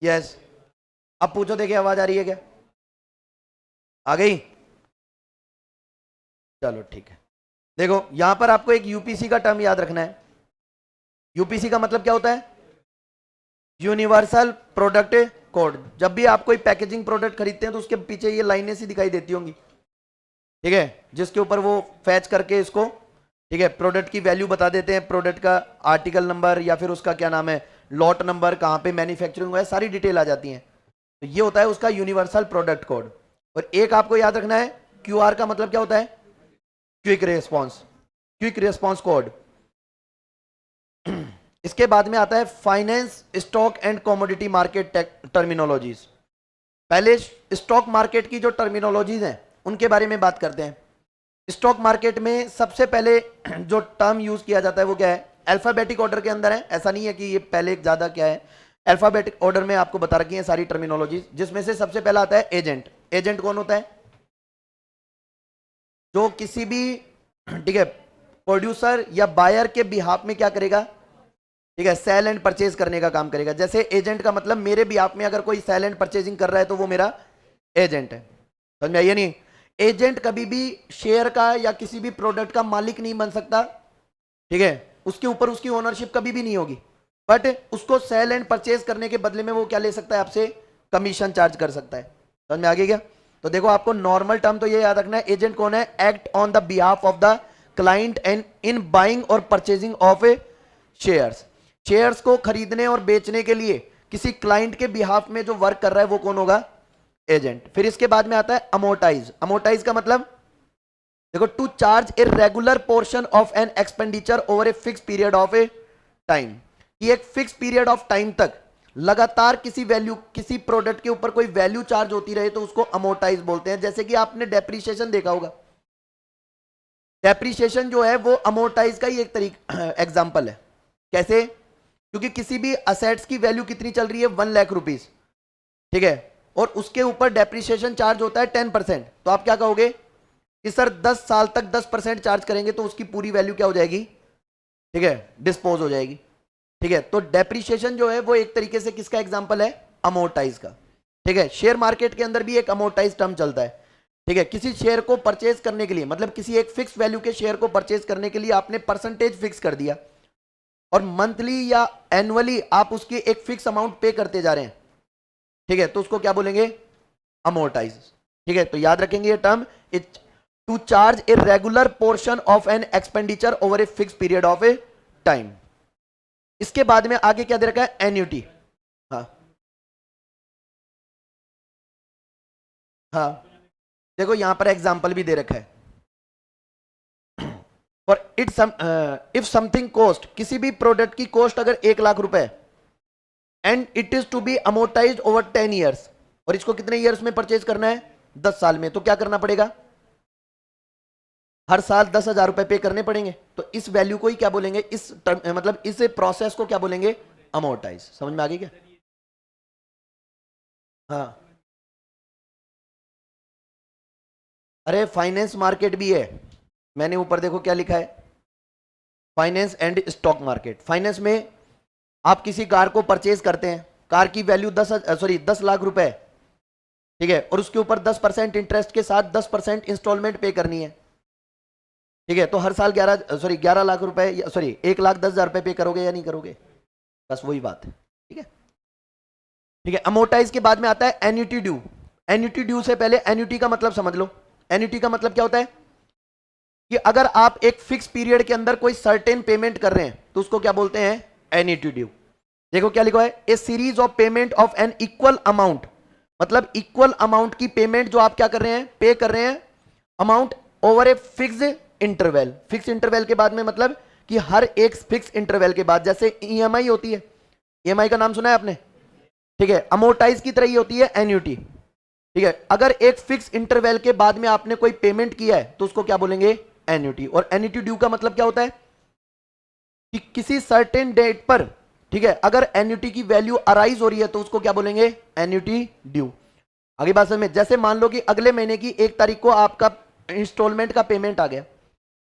Yes. अब पूछो, देखिए आवाज आ रही है क्या? आ गई? चलो ठीक है। देखो यहां पर आपको एक यूपीसी का टर्म याद रखना है। यूपीसी का मतलब क्या होता है? Universal product code. जब भी आप कोई पैकेजिंग प्रोडक्ट खरीदते हैं तो उसके पीछे ये लाइनें सी दिखाई देती होंगी, ठीक है, जिसके ऊपर वो फैच करके इसको, ठीक है, प्रोडक्ट की वैल्यू बता देते हैं, प्रोडक्ट का आर्टिकल नंबर या फिर उसका क्या नाम है, लॉट नंबर, कहां पे मैन्युफैक्चरिंग हुआ है, सारी डिटेल आ जाती है। तो ये होता है उसका यूनिवर्सल प्रोडक्ट कोड। और एक आपको याद रखना है, क्यूआर का मतलब क्या होता है? Quick response, quick response code. इसके बाद में आता है finance, stock and commodity market terminologies. पहले स्टॉक मार्केट की जो टर्मिनोलॉजीज हैं उनके बारे में बात करते हैं। स्टॉक मार्केट में सबसे पहले जो टर्म यूज किया जाता है वो क्या है? अल्फाबेटिक ऑर्डर के अंदर है, ऐसा नहीं है कि ये पहले ज्यादा क्या है, अल्फाबेटिक ऑर्डर में आपको बता रखी है सारी टर्मिनोलॉजीज, जिसमें से सबसे पहला आता है एजेंट। एजेंट कौन होता है? जो किसी भी, ठीक है, प्रोड्यूसर या बायर के बिहाफ में क्या करेगा, ठीक है, सेल एंड परचेज करने का काम करेगा। जैसे एजेंट का मतलब मेरे बिहाफ में अगर कोई सेल एंड परचेजिंग कर रहा है तो वो मेरा एजेंट है। समझ में आइए नहीं? एजेंट कभी भी शेयर का या किसी भी प्रोडक्ट का मालिक नहीं बन सकता, ठीक है, उसके ऊपर उसकी ओनरशिप कभी भी नहीं होगी, बट उसको सेल एंड परचेज करने के बदले में वो क्या ले सकता है आपसे? कमीशन चार्ज कर सकता है। समझ में आ गया क्या? तो देखो आपको नॉर्मल टर्म तो ये याद रखना है, एजेंट कौन है? Act on the behalf of the client and in buying और purchasing of a shares. Shares को खरीदने और बेचने के लिए किसी क्लाइंट के बिहाफ में जो वर्क कर रहा है वो कौन होगा? एजेंट। फिर इसके बाद में आता है अमोर्टाइज। अमोर्टाइज का मतलब देखो, to charge a regular portion of an expenditure over a fix period of a time. ये एक फिक्स पीरियड ऑफ टाइम तक लगातार किसी वैल्यू, किसी प्रोडक्ट के ऊपर कोई वैल्यू चार्ज होती रहे तो उसको अमोर्टाइज बोलते हैं। जैसे कि आपने डेप्रीशिएशन देखा होगा, डेप्रीशिएशन जो है वो अमोर्टाइज का ही एक तरीका एग्जांपल है। कैसे? क्योंकि किसी भी असेट्स की वैल्यू कितनी चल रही है? 1,00,000 रुपीज, ठीक है, और उसके ऊपर डेप्रीशिएशन चार्ज होता है 10%, तो आप क्या कहोगे कि सर 10 साल तक 10% चार्ज करेंगे तो उसकी पूरी वैल्यू क्या हो जाएगी? ठीक है, डिस्पोज हो जाएगी। ठीक है, तो डेप्रीशिएशन जो है वो एक तरीके से किसका एग्जांपल है? अमोर्टाइज का। ठीक है, शेयर मार्केट के अंदर भी एक अमोर्टाइज टर्म चलता है। ठीक है, किसी शेयर को परचेज करने के लिए, मतलब किसी एक फिक्स वैल्यू के शेयर को परचेज करने के लिए आपने परसेंटेज फिक्स कर दिया और मंथली या एनुअली आप उसकी एक फिक्स अमाउंट पे करते जा रहे हैं, ठीक है, तो उसको क्या बोलेंगे? अमोर्टाइज। ठीक है, तो याद रखेंगे ये term, it to charge a regular portion of an expenditure over a fix period of a time. इसके बाद में आगे क्या दे रखा है? एन्युटी। हाँ हाँ, देखो यहां पर एग्जांपल भी दे रखा है, for it if something cost, किसी भी प्रोडक्ट की कॉस्ट अगर 1,00,000 रुपए and it is to be amortise over 10 years, और इसको कितने ईयर्स में परचेज करना है? 10 साल में, तो क्या करना पड़ेगा? हर साल 10,000 रुपए पे करने पड़ेंगे। तो इस वैल्यू को ही क्या बोलेंगे? इस टर्म, मतलब इस प्रोसेस को क्या बोलेंगे? अमोर्टाइज। समझ में आ गई क्या? हाँ, अरे फाइनेंस मार्केट भी है, मैंने ऊपर देखो क्या लिखा है, finance and stock market. Finance में आप किसी कार को परचेज करते हैं, कार की वैल्यू 10 लाख रुपए, ठीक है, और उसके ऊपर 10% इंटरेस्ट के साथ 10% इंस्टॉलमेंट पे करनी है। ठीक है, तो हर साल 11 लाख रुपए, 1,10,000 रुपए पे करोगे या नहीं करोगे? बस वही बात है। ठीक है, ठीक है। अमोर्टाइज के बाद में आता है एन्युटी ड्यू। एन्युटी ड्यू से पहले एन्युटी का मतलब समझ लो। एन्युटी का मतलब क्या होता है कि अगर आप एक फिक्स पीरियड के अंदर कोई सर्टेन पेमेंट कर रहे हैं तो उसको क्या बोलते हैं? Annuity due. देखो क्या लिखा है, a series of payment of an equal amount, मतलब इक्वल अमाउंट की पेमेंट जो आप क्या कर रहे हैं? पे कर रहे हैं amount over a fix interval. Fix interval के बाद में मतलब कि हर एक फिक्स इंटरवल के बाद, जैसे ईएमआई होती है, ईएमआई का नाम सुना है आपने? ठीक है, अमोर्टाइज की तरह ही होती है एन्युटी। ठीक है, अगर एक फिक्स इंटरवल के बाद में आपने कोई पेमेंट किया है तो उसको क्या बोलेंगे? एन्युटी। और एन्युटी ड्यू का मतलब क्या होता है कि किसी सर्टेन डेट पर, ठीक है, अगर एन्युटी की वैल्यू अराइज हो रही है तो उसको क्या बोलेंगे? Annuity due. आगे बात समझ में? जैसे मान लो कि अगले महीने की 1 तारीख को आपका इंस्टॉलमेंट का पेमेंट आ गया,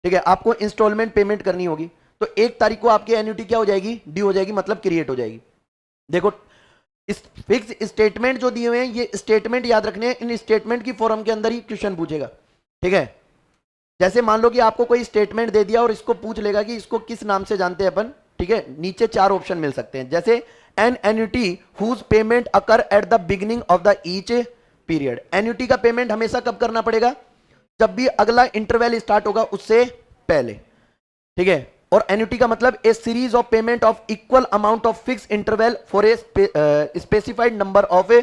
ठीक है, आपको इंस्टॉलमेंट पेमेंट करनी होगी, तो 1 तारीख को आपकी एन्युटी क्या हो जाएगी? ड्यू हो जाएगी, मतलब क्रिएट हो जाएगी। देखो इस फिक्स स्टेटमेंट जो दिए हुए हैं, ये स्टेटमेंट याद रखने हैं, इन स्टेटमेंट की फॉर्म के अंदर ही क्वेश्चन पूछेगा। ठीक है, जैसे मान लो कि आपको कोई स्टेटमेंट दे दिया और इसको पूछ लेगा कि इसको किस नाम से जानते हैं अपन। ठीक है, नीचे 4 ऑप्शन मिल सकते हैं, जैसे an annuity whose payment occur at the beginning of the each period. Annuity का पेमेंट हमेशा कब करना पड़ेगा? जब भी अगला इंटरवल स्टार्ट होगा उससे पहले। ठीक है, और एन्युटी का मतलब a series of payment of equal amount of fix interval for a specified number of a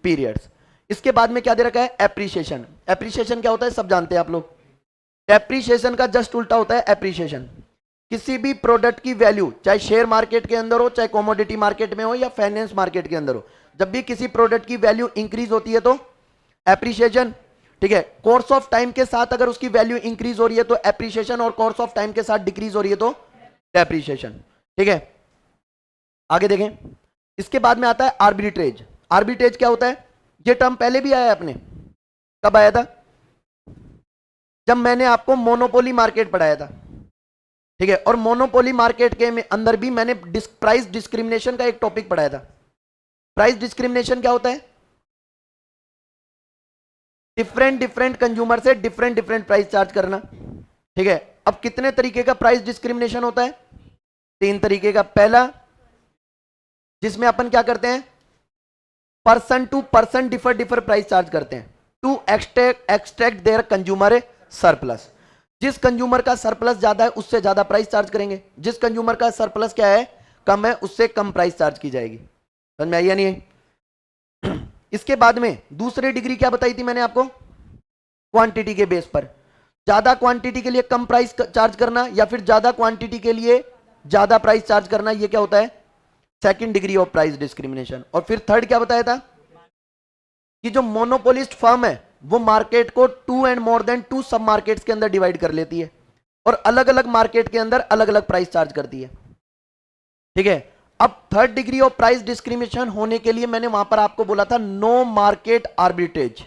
periods. इसके बाद में क्या दे रखा है? एप्रिसिएशन। एप्रिसिएशन क्या होता है सब जानते हैं आप लोग। एप्रिसिएशन का जस्ट उल्टा होता है एप्रिसिएशन। किसी भी प्रोडक्ट की वैल्यू, चाहे शेयर मार्केट के अंदर हो, चाहे कमोडिटी मार्केट में हो, या फाइनेंस मार्केट के अंदर हो, जब भी किसी प्रोडक्ट की वैल्यू इंक्रीज होती है तो एप्रिसिएशन। ठीक है, कोर्स ऑफ टाइम के साथ अगर उसकी वैल्यू इंक्रीज हो रही है तो एप्रिसिएशन, और कोर्स ऑफ टाइम के साथ डिक्रीज हो रही है तो डेप्रिसिएशन। ठीक है, आगे देखें। इसके बाद में आता है आर्बिट्रेज। आर्बिट्रेज क्या होता है? ये टर्म पहले भी आया है अपने, कब आया था? जब मैंने आपको मोनोपोली मार्केट पढ़ाया था। ठीक है, और मोनोपोली मार्केट के में अंदर भी मैंने प्राइस डिस्क्रिमिनेशन का एक टॉपिक पढ़ाया था। प्राइस डिस्क्रिमिनेशन क्या होता है? डिफरेंट कंज्यूमर से डिफरेंट प्राइस चार्ज करना। ठीक है, अब कितने तरीके का प्राइस डिस्क्रिमिनेशन होता है? 3 तरीके का। पहला, जिसमें अपन क्या करते हैं, person to person differ price charge करते हैं to extract their consumer surplus. जिस कंज्यूमर का सरप्लस ज्यादा है उससे ज्यादा प्राइस चार्ज करेंगे, जिस कंज्यूमर का सरप्लस क्या है, कम है, उससे कम प्राइस चार्ज की जाएगी। समझ में आई या नहीं? इसके बाद में दूसरी डिग्री क्या बताई थी मैंने आपको? क्वांटिटी के बेस पर। ज्यादा क्वांटिटी के लिए कम प्राइस चार्ज करना, या फिर ज्यादा क्वांटिटी के लिए ज्यादा प्राइस चार्ज करना, ये क्या होता है? Second degree of price discrimination. और फिर थर्ड क्या बताया था? कि जो मोनोपोलिस्ट फर्म है वो मार्केट को 2 एंड मोर देन 2 सब मार्केट्स के अंदर डिवाइड कर लेती है, और अलग अलग मार्केट के अंदर अलग अलग प्राइस चार्ज करती है। ठीक है, अब third degree of price discrimination होने के लिए मैंने वहां पर आपको बोला था नो मार्केट आर्बिट्रेज,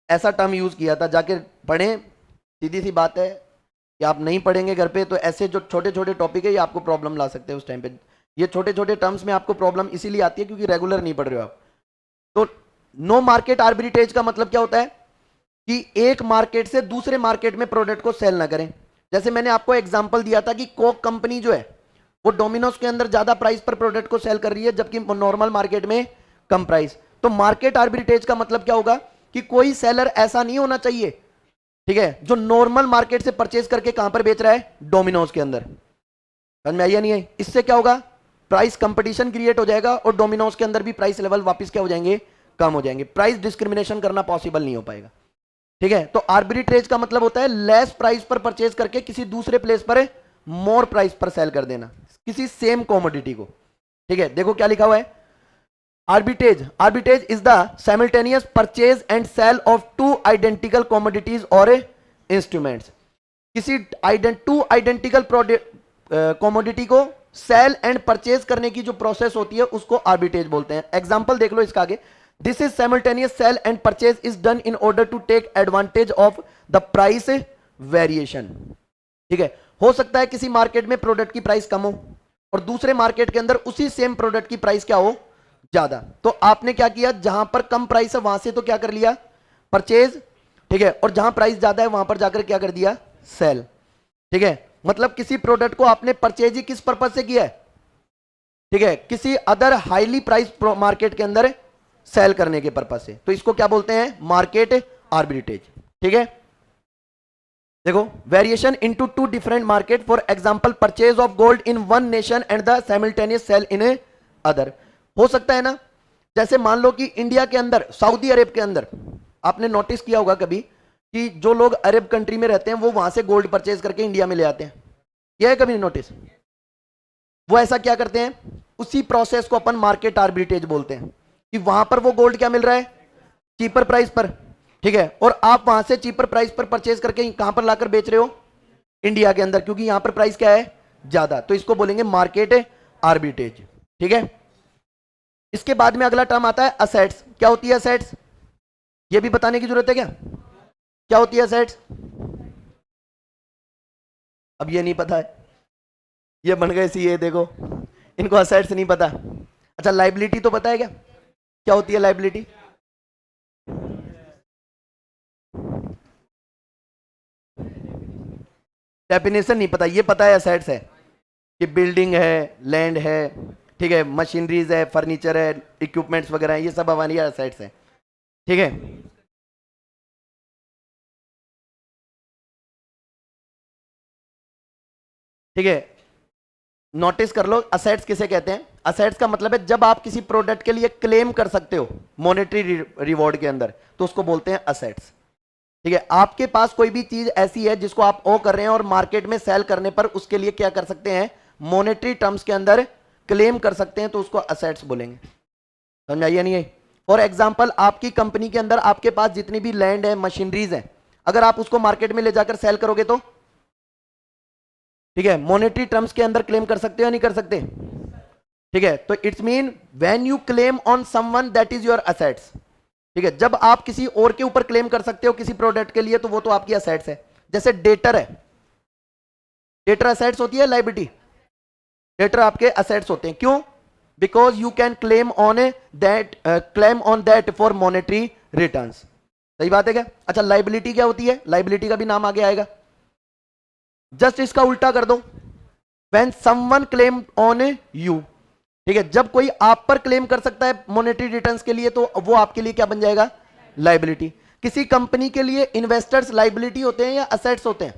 ऐसा टर्म यूज किया था, जाके पढ़ें। सीधी सी बात है कि आप नहीं पढ़ेंगे घर पे तो ऐसे जो छोटे छोटे टॉपिक है ये आपको प्रॉब्लम ला सकते हैं उस टाइम पे। ये छोटे छोटे टर्म्स में आपको प्रॉब्लम इसीलिए आती है क्योंकि रेगुलर नहीं पढ़ रहे हो आप। तो नो मार्केट आर्बिट्रेज का मतलब क्या होता है? कि एक मार्केट से दूसरे मार्केट में प्रोडक्ट को सेल ना करें। जैसे मैंने आपको एग्जांपल दिया था कि कोक कंपनी जो है वो डोमिनोज के अंदर ज्यादा प्राइस पर प्रोडक्ट को सेल कर रही है, जबकि नॉर्मल मार्केट में कम प्राइस। तो मार्केट आर्बिट्रेज का मतलब क्या होगा? कि कोई सेलर ऐसा नहीं होना चाहिए, ठीक है, जो नॉर्मल मार्केट से परचेज करके कहां पर बेच रहा है? डोमिनोज के अंदर। समझ में आई या नहीं है? इससे क्या होगा? प्राइस कंपटीशन क्रिएट हो जाएगा और डोमिनोज के अंदर भी प्राइस लेवल वापस क्या हो जाएंगे? कम हो जाएंगे। प्राइस डिस्क्रिमिनेशन करना पॉसिबल नहीं हो पाएगा। ठीक है, तो आर्बिट्रेज का मतलब होता है लेस प्राइस पर परचेज करके किसी दूसरे प्लेस पर मोर प्राइस पर सेल कर देना किसी सेम कॉमोडिटी को। ठीक है, देखो क्या लिखा हुआ है। Arbitrage is the simultaneous purchase and sale of 2 identical commodities और इंस्ट्रूमेंट्स। किसी टू आइडेंटिकल कॉमोडिटी को सेल एंड परचेज करने की जो प्रोसेस होती है उसको आर्बिट्रेज बोलते हैं। एग्जांपल देख लो इसका आगे। This is simultaneous sale and purchase is done in order to take advantage of the price variation. ठीक है, हो सकता है किसी मार्केट में प्रोडक्ट की प्राइस कम हो और दूसरे मार्केट के अंदर उसी सेम प्रोडक्ट की प्राइस क्या हो? ज्यादा। तो आपने क्या किया? जहां पर कम प्राइस है वहां से तो क्या कर लिया? परचेज। ठीक है, और जहां प्राइस ज्यादा है वहां पर जाकर क्या कर दिया? सेल। ठीक है, मतलब किसी प्रोडक्ट को आपने परचेज ही किस पर्पज से किया है? ठीक है, किसी अदर हाईली प्राइस मार्केट के अंदर सेल करने के पर्पज से। तो इसको क्या बोलते हैं? Market arbitrage. ठीक है, देखो, variation into 2 different market, for example purchase of gold in one nation and the simultaneous sale in a other. हो सकता है ना, जैसे मान लो कि इंडिया के अंदर, सऊदी अरब के अंदर, आपने नोटिस किया होगा कभी कि जो लोग अरब कंट्री में रहते हैं वो वहां से गोल्ड परचेज करके इंडिया में ले आते हैं। यह है कभी नोटिस? वो ऐसा क्या करते हैं? उसी प्रोसेस को अपन मार्केट आर्बिट्रेज बोलते हैं कि वहां पर वो गोल्ड क्या मिल रहा है? चीपर प्राइस पर। ठीक है, और आप वहां से चीपर प्राइस पर परचेज करके कहां पर लाकर बेच रहे हो? इंडिया के अंदर, क्योंकि यहां पर प्राइस क्या है? ज्यादा। तो इसको बोलेंगे मार्केट आर्बिट्रेज। ठीक है, इसके बाद में अगला टर्म आता है असेट्स। क्या होती है असेट्स? ये भी बताने की जरूरत है क्या? क्या होती है असेट्स? अब ये नहीं पता है, ये बन गए सीए, देखो इनको असेट्स नहीं पता। अच्छा, लाइबिलिटी तो पता है क्या क्या होती है लाइबिलिटी? डेफिनेशन नहीं पता, ये पता है एसेट्स है कि बिल्डिंग है, लैंड है, ठीक है, मशीनरीज है, फर्नीचर है, इक्विपमेंट्स वगैरह है, ये सब हमारी एसेट्स है, ठीक है। ठीक है, नोटिस कर लो असेट्स किसे कहते हैं। असेट्स का मतलब है जब आप किसी प्रोडक्ट के लिए क्लेम कर सकते हो मॉनेटरी रिवॉर्ड के अंदर, तो उसको बोलते हैं असेट्स। ठीक है, आपके पास कोई भी चीज ऐसी है जिसको आप ओ कर रहे हैं और मार्केट में सेल करने पर उसके लिए क्या कर सकते हैं, मॉनेटरी टर्म्स के अंदर क्लेम कर सकते हैं, तो उसको असेट्स बोलेंगे। समझ आइए नहीं है? फॉर एग्जाम्पल, आपकी कंपनी के अंदर आपके पास जितनी भी लैंड है, मशीनरीज है, अगर आप उसको मार्केट में ले जाकर सेल करोगे तो ठीक है, मॉनेटरी टर्म्स के अंदर क्लेम कर सकते हो या नहीं कर सकते? ठीक है, तो it's mean when you claim on someone that is your assets. ठीक है, जब आप किसी और के ऊपर क्लेम कर सकते हो किसी प्रोडक्ट के लिए, तो वो तो आपकी असेट्स है। जैसे डेटर है, डेटर असेट्स होती है, लाइबिलिटी? डेटर आपके असेट्स होते हैं, क्यों? Because you can claim on that for monetary returns. सही बात है क्या? अच्छा, लाइबिलिटी क्या होती है? लाइबिलिटी का भी नाम आगे आएगा। जस्ट इसका उल्टा कर दो, when someone claim on you. ठीक है, जब कोई आप पर क्लेम कर सकता है मॉनेटरी रिटर्न्स के लिए, तो वो आपके लिए क्या बन जाएगा? लाइबिलिटी। किसी कंपनी के लिए इन्वेस्टर्स लाइबिलिटी होते हैं या असेट्स होते हैं?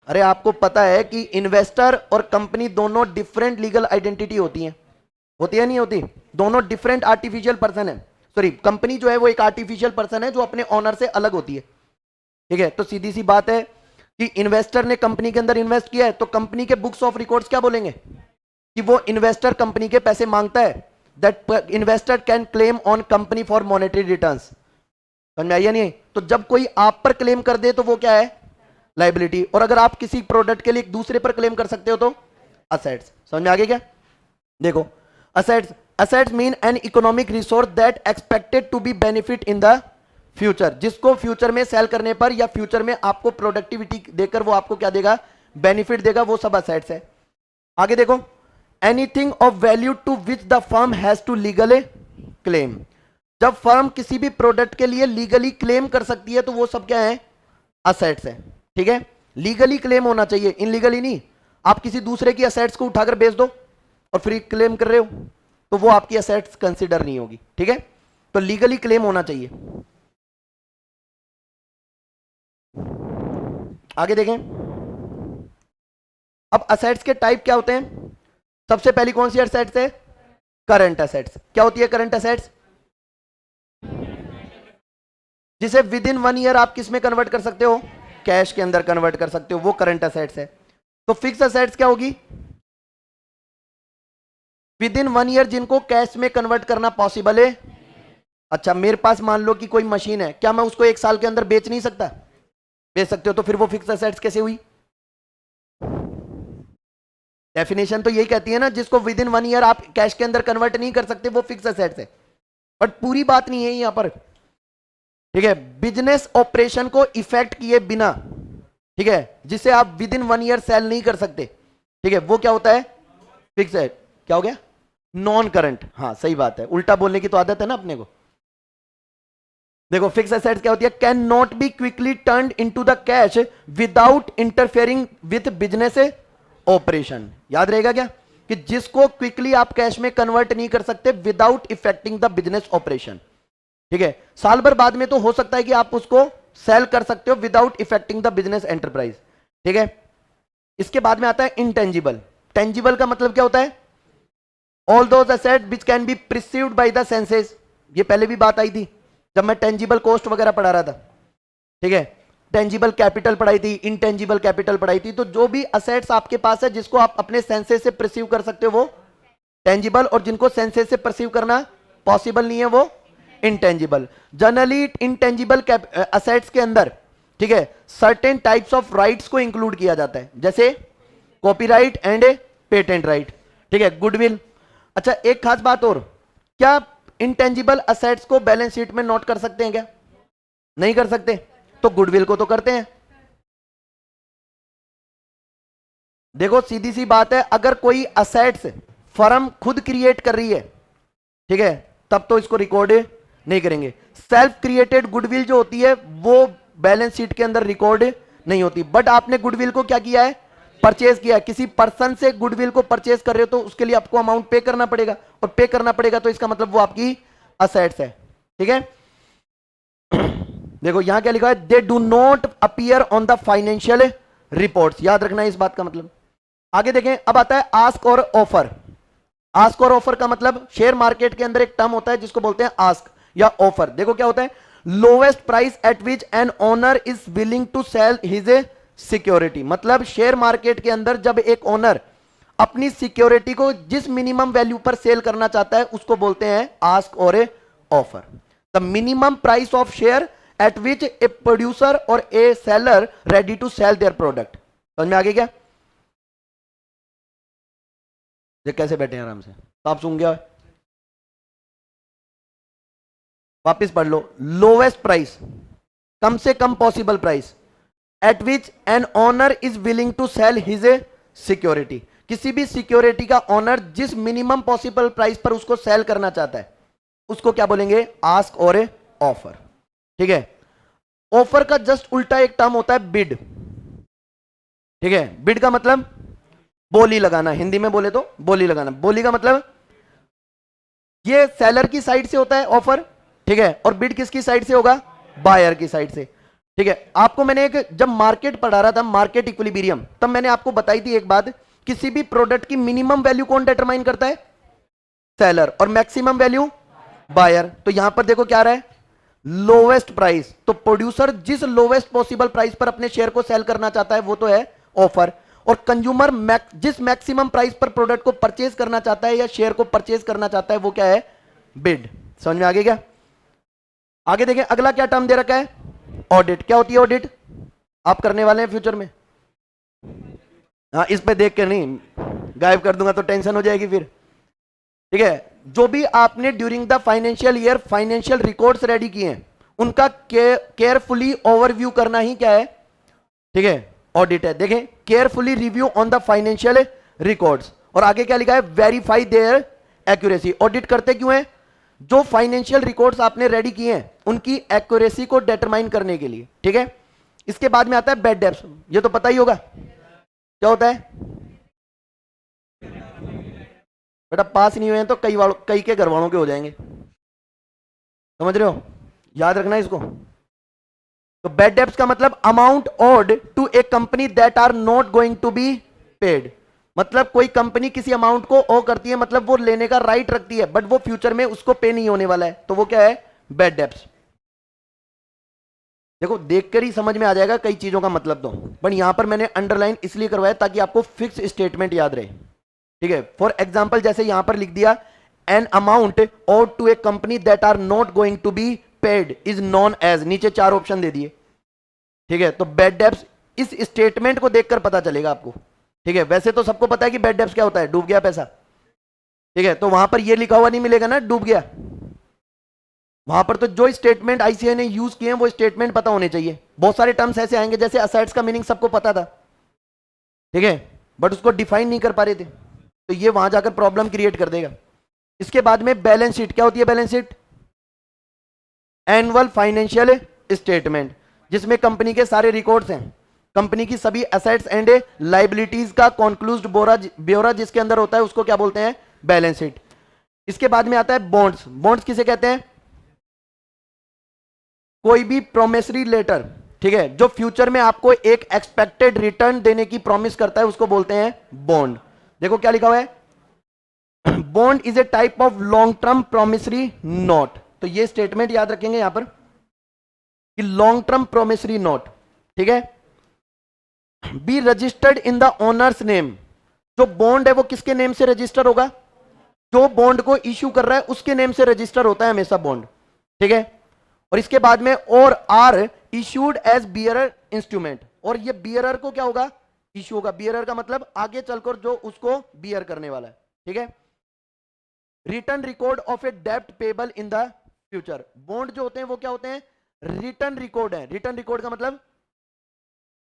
अरे आपको पता है कि इन्वेस्टर और कंपनी दोनों डिफरेंट लीगल आइडेंटिटी होती है नहीं होती? दोनों डिफरेंट आर्टिफिशियल पर्सन है। सॉरी, कंपनी जो है वो एक आर्टिफिशियल पर्सन है जो अपने ऑनर से अलग होती है। ठीक है, तो सीधी सी बात है कि इन्वेस्टर ने कंपनी के अंदर इन्वेस्ट किया है, तो कंपनी के बुक्स ऑफ रिकॉर्ड्स क्या बोलेंगे कि वो इन्वेस्टर कंपनी के पैसे मांगता है, that investor can claim on company for monetary returns. समझ में आइए नहीं? तो जब कोई आप पर क्लेम कर दे तो वो क्या है? लाइबिलिटी। और अगर आप किसी प्रोडक्ट के लिए एक दूसरे पर क्लेम कर सकते हो तो असेट्स। समझ में आ गया क्या? देखो, assets, assets mean an economic resource that expected to be benefit in the future, जिसको फ्यूचर में सेल करने पर या फ्यूचर में आपको प्रोडक्टिविटी देकर वो आपको क्या देगा? बेनिफिट देगा, वो सब असेट्स है। आगे देखो, anything of value to which the firm has to legally claim. जब फर्म किसी भी प्रोडक्ट के लिए लीगली क्लेम कर सकती है तो वो सब क्या है? असेट्स है। ठीक है, लीगली क्लेम होना चाहिए, इनलीगली नहीं। आप किसी दूसरे की असेट्स को उठाकर बेच दो और फ्री क्लेम कर रहे हो तो वो आपकी असेट्स कंसीडर नहीं होगी। ठीक है, तो लीगली क्लेम होना चाहिए। आगे देखें, अब असेट्स के टाइप क्या होते हैं? सबसे पहली कौन सी असेट्स है? Current assets. क्या होती है करंट असेट्स? जिसे विद इन 1 ईयर आप किस में कन्वर्ट कर सकते हो? कैश के अंदर कन्वर्ट कर सकते हो, वो करंट असेट्स है। तो फिक्स असेट्स क्या होगी? विद इन 1 ईयर जिनको कैश में कन्वर्ट करना पॉसिबल है। अच्छा, मेरे पास मान लो कि कोई मशीन है, क्या मैं उसको 1 साल के अंदर बेच नहीं सकता? बेच सकते हो, तो फिर वो फिक्स असेट्स कैसे हुई? डेफिनेशन तो यही कहती है ना, जिसको विद इन 1 ईयर आप कैश के अंदर कन्वर्ट नहीं कर सकते वो फिक्स असेट्स है। बट पूरी बात नहीं है यहां पर। ठीक है, बिजनेस ऑपरेशन को इफेक्ट किए बिना, ठीक है, जिसे आप विद इन 1 ईयर सेल नहीं कर सकते, ठीक है, वो क्या होता है? फिक्स है। क्या हो गया? Non current. हाँ सही बात है, उल्टा बोलने की तो आदत है ना अपने को। देखो, फिक्स एसेट्स क्या होती है? Can not be quickly turned into the cash without interfering with business operation. याद रहेगा क्या कि जिसको क्विकली आप कैश में कन्वर्ट नहीं कर सकते without affecting the business operation. ठीक है, साल भर बाद में तो हो सकता है कि आप उसको सेल कर सकते हो without affecting the business enterprise. ठीक है, इसके बाद में आता है इंटेंजिबल। टेंजिबल का मतलब क्या होता है? All those asset which can be perceived by the senses. ये पहले भी बात आई थी जब मैं टेंजिबल कॉस्ट वगैरह पढ़ा रहा था। ठीक है, टेंजिबल कैपिटल पढ़ाई थी, इनटेंजिबल कैपिटल पढ़ाई थी। तो जो भी असेट्स आपके पास है जिसको आप अपने सेंसेस से परसीव कर सकते हो वो टेंजिबल, और जिनको सेंसेस से परसीव करना पॉसिबल नहीं है वो इंटेंजिबल। जनरली इंटेंजिबल असेट्स के अंदर, ठीक है, सर्टेन टाइप्स ऑफ राइट्स को इंक्लूड किया जाता है, जैसे कॉपीराइट एंड पेटेंट राइट। ठीक है, गुडविल। अच्छा, एक खास बात और, क्या इंटेंजिबल असेट्स को बैलेंस शीट में नोट कर सकते हैं क्या? नहीं कर सकते, तो गुडविल को तो करते हैं। देखो सीधी सी बात है, अगर कोई असेट्स फर्म खुद क्रिएट कर रही है, ठीक है, तब तो इसको रिकॉर्ड नहीं करेंगे। सेल्फ क्रिएटेड गुडविल जो होती है वो बैलेंस शीट के अंदर रिकॉर्ड नहीं होती। बट आपने गुडविल को क्या किया है, परचेज किया है। किसी पर्सन से गुडविल को परचेज कर रहे हो तो उसके लिए आपको अमाउंट पे करना पड़ेगा, और पे करना पड़ेगा तो इसका मतलब वो आपकी असेट्स है, ठीक है। देखो यहां क्या लिखा है, they do not appear on the financial reports, याद रखना है इस बात का मतलब। आगे देखें, अब आता है आस्क और ऑफर। आस्क और ऑफर का मतलब शेयर मार्केट के अंदर एक टर्म होता है जिसको बोलते हैं आस्क या ऑफर। देखो क्या होता है, lowest price at which an owner is willing to sell his security. मतलब शेयर मार्केट के अंदर जब एक ओनर अपनी सिक्योरिटी को जिस मिनिमम वैल्यू पर सेल करना चाहता है उसको बोलते हैं आस्क और a offer. The minimum price of share at which a producer और a seller ready to sell their product. समझ में आ गया क्या? कैसे बैठे हैं आराम से, तो आप सुन गया, वापिस पढ़ लो। लोवेस्ट प्राइस, कम से कम possible price, at which an owner is willing to sell his a security. किसी भी सिक्योरिटी का ऑनर जिस मिनिमम पॉसिबल प्राइस पर उसको सेल करना चाहता है उसको क्या बोलेंगे, आस्क और ए ऑफर, ठीक है। ऑफर का जस्ट उल्टा एक टर्म होता है बिड, ठीक है। बिड का मतलब बोली लगाना, हिंदी में बोले तो बोली लगाना। बोली का मतलब ये सेलर की साइड से होता है ऑफर, ठीक है, और बिड किसकी साइड से होगा, बायर की साइड से, ठीक है। आपको मैंने एक जब मार्केट पढ़ा रहा था, मार्केट इक्विलिब्रियम, तब मैंने आपको बताई थी एक बात, किसी भी प्रोडक्ट की मिनिमम वैल्यू कौन डिटरमाइन करता है, सेलर, और मैक्सिमम वैल्यू बायर। तो यहां पर देखो क्या आ रहा है, लोवेस्ट प्राइस, तो प्रोड्यूसर जिस लोवेस्ट पॉसिबल प्राइस पर अपने शेयर को सेल करना चाहता है वो तो है ऑफर, और कंज्यूमर जिस मैक्सिमम प्राइस पर प्रोडक्ट को परचेज करना चाहता है या शेयर को परचेज करना चाहता है वो क्या है, बिड। समझ में आ गया क्या? आगे देखें, अगला क्या टर्म दे रखा है, ऑडिट। क्या होती है ऑडिट, आप करने वाले हैं फ्यूचर में। हाँ, इस पे देख के नहीं, गायब कर दूंगा तो टेंशन हो जाएगी फिर, ठीक है। जो भी आपने during the financial year financial records ready किए हैं उनका केयरफुली ओवरव्यू करना ही क्या है, ठीक है, ऑडिट है। देखें, carefully review on the financial records, और आगे क्या लिखा है, वेरीफाई देयर एक्यूरेसी। ऑडिट करते क्यों है, जो फाइनेंशियल रिकॉर्ड्स आपने रेडी किए हैं उनकी एक्यूरेसी को डिटरमाइन करने के लिए, ठीक है। इसके बाद में आता है बैड डेब्ट्स, ये तो पता ही होगा क्या होता है। बेटा पास नहीं हुए हैं तो कई के घर वालों के हो जाएंगे, समझ रहे हो, याद रखना इसको। तो बैड डेब्ट्स का मतलब amount owed to a company that are not going to be paid. मतलब कोई कंपनी किसी अमाउंट को ओ करती है, मतलब वो लेने का राइट रखती है बट वो फ्यूचर में उसको पे नहीं होने वाला है, तो वो क्या है, बैड डेब्ट्स। देखो देखकर ही समझ में आ जाएगा कई चीजों का मतलब, तो पर यहां पर मैंने अंडरलाइन इसलिए करवाया ताकि आपको फिक्स स्टेटमेंट याद रहे, ठीक है। फॉर एग्जाम्पल जैसे यहां पर लिख दिया, an amount owed to a company that are not going to be paid is known as, नीचे 4 ऑप्शन दे दिए, ठीक है। तो बैड डेब्ट्स इस स्टेटमेंट को देखकर पता चलेगा आपको, ठीक है। वैसे तो सबको पता है कि बैड डेब्ट्स क्या होता है, डूब गया पैसा, ठीक है। तो वहां पर ये लिखा हुआ नहीं मिलेगा ना डूब गया, वहां पर तो जो स्टेटमेंट आईसीआई ने यूज किए हैं वो स्टेटमेंट पता होने चाहिए। बहुत सारे टर्म्स ऐसे आएंगे, जैसे असेट्स का मीनिंग सबको पता था, ठीक है, बट उसको डिफाइन नहीं कर पा रहे थे, तो ये वहां जाकर प्रॉब्लम क्रिएट कर देगा। इसके बाद में बैलेंस शीट, क्या होती है balance sheet, annual financial statement, जिसमें कंपनी के सारे रिकॉर्ड्स हैं, कंपनी की सभी एसेट्स एंड लाइबिलिटीज का कॉन्क्लूज्ड ब्यौरा जिसके अंदर होता है उसको क्या बोलते हैं, बैलेंस शीट। इसके बाद में आता है बॉन्ड्स। बॉन्ड्स किसे कहते हैं, कोई भी प्रोमिसरी लेटर, ठीक है, जो फ्यूचर में आपको एक एक्सपेक्टेड रिटर्न देने की प्रॉमिस करता है उसको बोलते हैं बॉन्ड। देखो क्या लिखा हुआ है, bond is a type of long term promissory note. तो ये स्टेटमेंट याद रखेंगे यहां पर कि लॉन्ग टर्म प्रोमिसरी नोट, ठीक है, be registered in the owners name. जो बॉन्ड है वो किसके नेम से रजिस्टर होगा, जो बॉन्ड को इश्यू कर रहा है उसके नेम से रजिस्टर होता है हमेशा बॉन्ड, ठीक है। और इसके बाद में और are issued as bearer instrument, और ये बियरर को क्या होगा, इश्यू होगा। बियरर का मतलब आगे चलकर जो उसको बियर करने वाला है, ठीक है। रिटर्न रिकॉर्ड ऑफ ए डेब्ट payable in the future. Bond जो होते हैं वो क्या होते हैं, रिटर्न रिकॉर्ड है। रिटर्न रिकॉर्ड का मतलब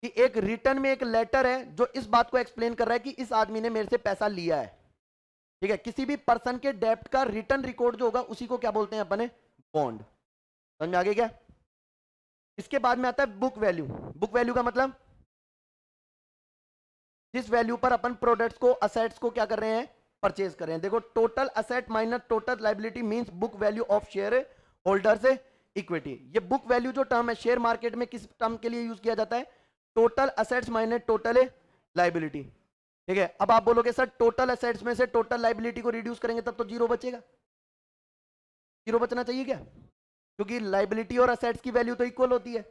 कि एक रिटर्न में एक लेटर है जो इस बात को एक्सप्लेन कर रहा है कि इस आदमी ने मेरे से पैसा लिया है, ठीक है, किसी भी पर्सन के डेप्ट का रिटर्न रिकॉर्ड जो होगा उसी को क्या बोलते हैं अपन, बॉन्ड। समझ में आ गया क्या? इसके बाद में आता है बुक वैल्यू। बुक वैल्यू का मतलब जिस वैल्यू पर अपन प्रोडक्ट्स को, असेट्स को क्या कर रहे हैं, परचेज कर रहे हैं। देखो, total asset minus total liability means book value of share holders equity. ये बुक वैल्यू जो टर्म है शेयर मार्केट में किस टर्म के लिए यूज किया जाता है, total assets minus total liability. ठीक है, अब आप बोलोगे सर टोटल असेट्स में से टोटल लायबिलिटी को रिड्यूस करेंगे तब तो जीरो बचेगा। जीरो बचना चाहिए क्या? क्योंकि लायबिलिटी और असेट्स की वैल्यू तो इक्वल होती है।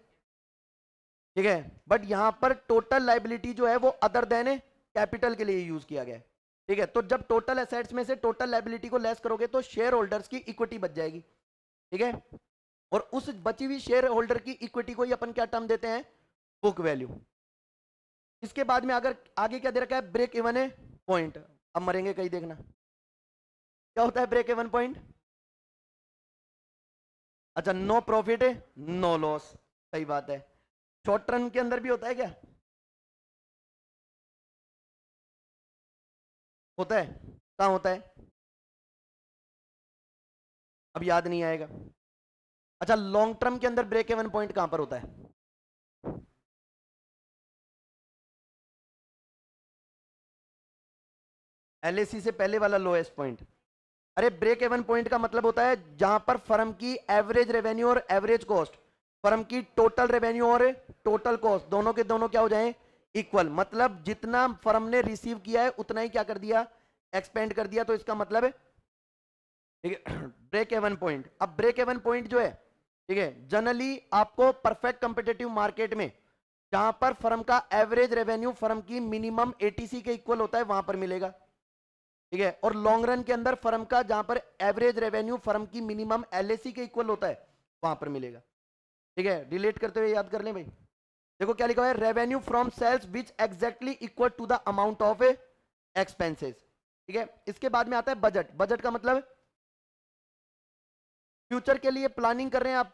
ठीक है, बट यहां पर टोटल लायबिलिटी जो है वो अदर देन कैपिटल के लिए यूज किया गया है। ठीक है, तो जब टोटल एसेट्स में से टोटल लायबिलिटी को लेस करोगे तो शेयर होल्डर्स की इक्विटी बच जाएगी। ठीक है, और उस बची हुई शेयर होल्डर की इक्विटी को ही अपन क्या टर्म देते हैं, बुक वैल्यू। इसके बाद में अगर आगे क्या दे रखा है, ब्रेक इवन पॉइंट। अब मरेंगे कहीं, देखना क्या होता है ब्रेक इवन पॉइंट। अच्छा, नो प्रॉफिट नो लॉस, सही बात है। शॉर्ट रन के अंदर भी होता है क्या, होता है? कहां होता है, अब याद नहीं आएगा। अच्छा, लॉन्ग टर्म के अंदर ब्रेक इवन पॉइंट कहां पर होता है, एलएसी से पहले वाला लोएस्ट पॉइंट। अरे ब्रेक इवन पॉइंट का मतलब होता है जहां पर फर्म की एवरेज रेवेन्यू और एवरेज कॉस्ट, फर्म की टोटल रेवेन्यू और टोटल कॉस्ट दोनों के दोनों क्या हो जाएं, इक्वल। मतलब जितना फर्म ने रिसीव किया है उतना ही क्या कर दिया, एक्सपेंड कर दिया। तो इसका मतलब है, ठीक है, ब्रेक इवन पॉइंट। अब ब्रेक इवन पॉइंट जो है, ठीक है, जनरली आपको परफेक्ट कंपिटेटिव मार्केट में जहां पर फर्म का एवरेज रेवेन्यू फर्म की मिनिमम एटीसी के इक्वल होता है वहां पर मिलेगा। ठीक है, और लॉन्ग रन के अंदर फर्म का जहां पर एवरेज रेवेन्यू फर्म की मिनिमम एलएसी के इक्वल होता है वहां पर मिलेगा। ठीक है, रिलेट करते हुए याद कर लें भाई। देखो क्या लिखा है, revenue from sales which exactly equal to the amount of expenses. ठीक है, इसके बाद में आता है बजट। बजट का मतलब फ्यूचर के लिए प्लानिंग कर रहे हैं आप।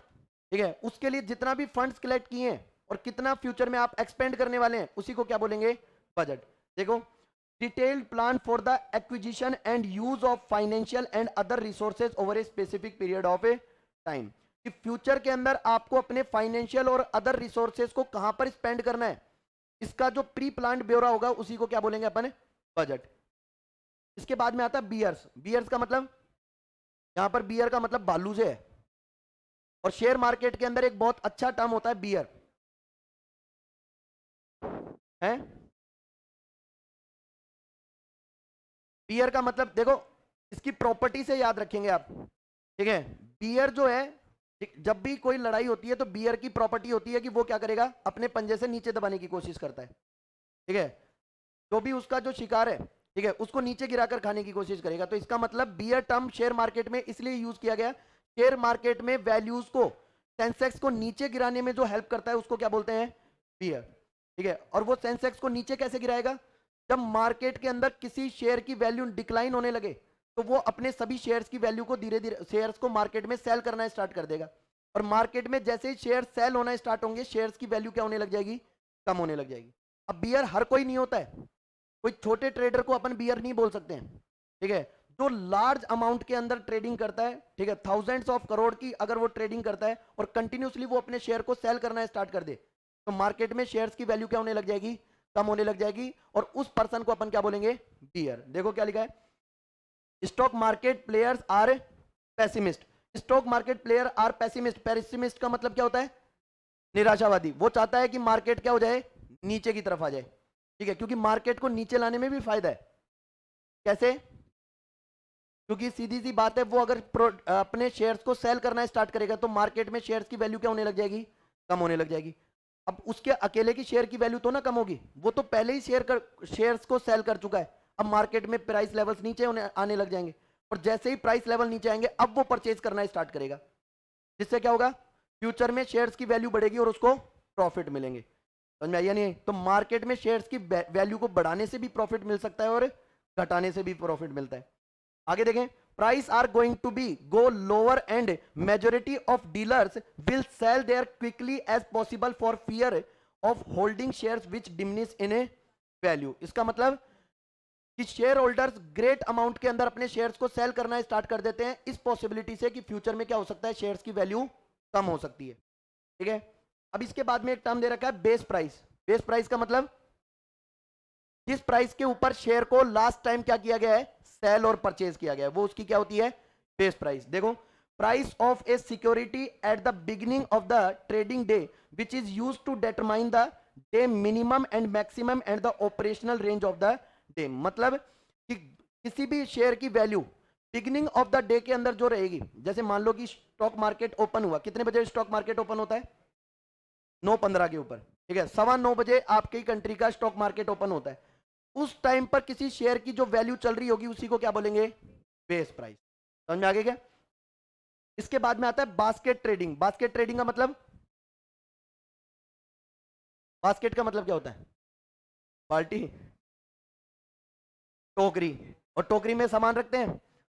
ठीक है, उसके लिए जितना भी फंड्स कलेक्ट किए हैं और कितना फ्यूचर में आप एक्सपेंड करने वाले हैं उसी को क्या बोलेंगे, बजट। देखो, detailed plan for the acquisition and use of financial and other resources over a specific period of a time. कि फ्यूचर के अंदर आपको अपने फाइनेंशियल और अदर रिसोर्सेज को कहां पर स्पेंड करना है, इसका जो प्री प्लान ब्यौरा होगा उसी को क्या बोलेंगे अपन, बजट। इसके बाद में आता है बियर्स। बियर्स का मतलब, यहां पर बियर का मतलब भालू से है, और शेयर मार्केट के अंदर एक बहुत अच्छा टर्म होता है बियर है। बियर का मतलब देखो, इसकी प्रॉपर्टी से याद रखेंगे आप। ठीक है, बियर जो है, जब भी कोई लड़ाई होती है तो बियर की प्रॉपर्टी होती है कि वो क्या करेगा, अपने पंजे से नीचे दबाने की कोशिश करता है। ठीक है, जो भी उसका जो शिकार है, ठीक है, उसको नीचे गिराकर खाने की कोशिश करेगा। तो इसका मतलब बियर टर्म शेयर मार्केट में इसलिए यूज किया गया, शेयर मार्केट में वैल्यूज को, सेंसेक्स को नीचे गिराने में जो हेल्प करता है उसको क्या बोलते हैं, बियर। ठीक है, और वो सेंसेक्स को नीचे कैसे गिराएगा, जब मार्केट के अंदर किसी शेयर की वैल्यू डिक्लाइन होने लगे तो वो अपने सभी शेयर्स की वैल्यू को धीरे धीरे, शेयर्स को मार्केट में सेल करना स्टार्ट कर देगा। और मार्केट में जैसे ही शेयर सेल होना स्टार्ट होंगे, शेयर्स की वैल्यू क्या होने लग जाएगी, कम होने लग जाएगी। अब बियर हर कोई नहीं होता है, कोई छोटे ट्रेडर को अपन बियर नहीं बोल सकते हैं। ठीक है, जो लार्ज अमाउंट के अंदर ट्रेडिंग करता है, ठीक है, थाउजेंड्स ऑफ करोड़ की अगर वो ट्रेडिंग करता है और कंटिन्यूसली वो अपने शेयर को सेल करना स्टार्ट कर दे, तो मार्केट में शेयर्स की वैल्यू क्या होने लग जाएगी, कम होने लग जाएगी। और उस पर्सन को अपन क्या बोलेंगे, बियर। देखो क्या लिखा है, stock market players are pessimist. Stock market player are pessimist. Pessimist का मतलब क्या होता है, निराशावादी। वो चाहता है कि मार्केट क्या हो जाए, नीचे की तरफ आ जाए। ठीक है, क्योंकि मार्केट को नीचे लाने में भी फायदा है। कैसे, क्योंकि सीधी सी बात है, वो अगर अपने शेयर्स को सेल करना स्टार्ट करेगा तो मार्केट में शेयर्स की वैल्यू क्या होने लग जाएगी, कम होने लग जाएगी। अब उसके अकेले की शेयर की वैल्यू तो ना कम होगी, वो तो पहले ही शेयर्स को सेल कर चुका है। अब मार्केट में प्राइस लेवल्स नीचे आने लग जाएंगे, और जैसे ही प्राइस लेवल नीचे आएंगे अब वो परचेज करना स्टार्ट करेगा, जिससे क्या होगा, फ्यूचर में शेयर्स की वैल्यू बढ़ेगी और उसको प्रॉफिट मिलेंगे। समझ में आइए नहीं, तो मार्केट में शेयर्स की वैल्यू को बढ़ाने से भी प्रॉफिट मिल सकता है और घटाने से भी प्रॉफिट मिलता है। आगे देखें, price are going to be go lower and majority of dealers will sell their quickly as possible for fear of holding shares which diminish in a value. इसका मतलब कि शेयर होल्डर्स ग्रेट अमाउंट के अंदर अपने shares को cell करना start कर देते हैं, इस पॉसिबिलिटी से कि फ्यूचर में क्या हो सकता है, शेयर्स की वैल्यू कम हो सकती है। ठीक है, अब इसके बाद में एक टर्म दे रखा है बेस प्राइस। बेस प्राइस का मतलब जिस प्राइस के ऊपर शेयर को लास्ट टाइम क्या किया गया है, सेल और परचेज किया गया है, वो उसकी क्या होती है, बेस प्राइस। देखो, price of a security at the beginning of the trading day which is use to determine the day minimum and maximum and the operational range of the day. मतलब कि किसी भी शेयर की value beginning of the day के अंदर जो रहेगी, जैसे मान लो कि स्टॉक मार्केट ओपन हुआ, कितने बजे स्टॉक मार्केट ओपन होता है, 9:15 के ऊपर, ठीक है, 9:15 बजे आपकी कंट्री का स्टॉक मार्केट ओपन होता है। उस टाइम पर किसी शेयर की जो वैल्यू चल रही होगी उसी को क्या बोलेंगे, बेस प्राइस। समझ में आ गया क्या? इसके बाद में आता है बास्केट ट्रेडिंग। बास्केट ट्रेडिंग का मतलब, बास्केट का मतलब क्या होता है, बाल्टी, टोकरी, और टोकरी में सामान रखते हैं।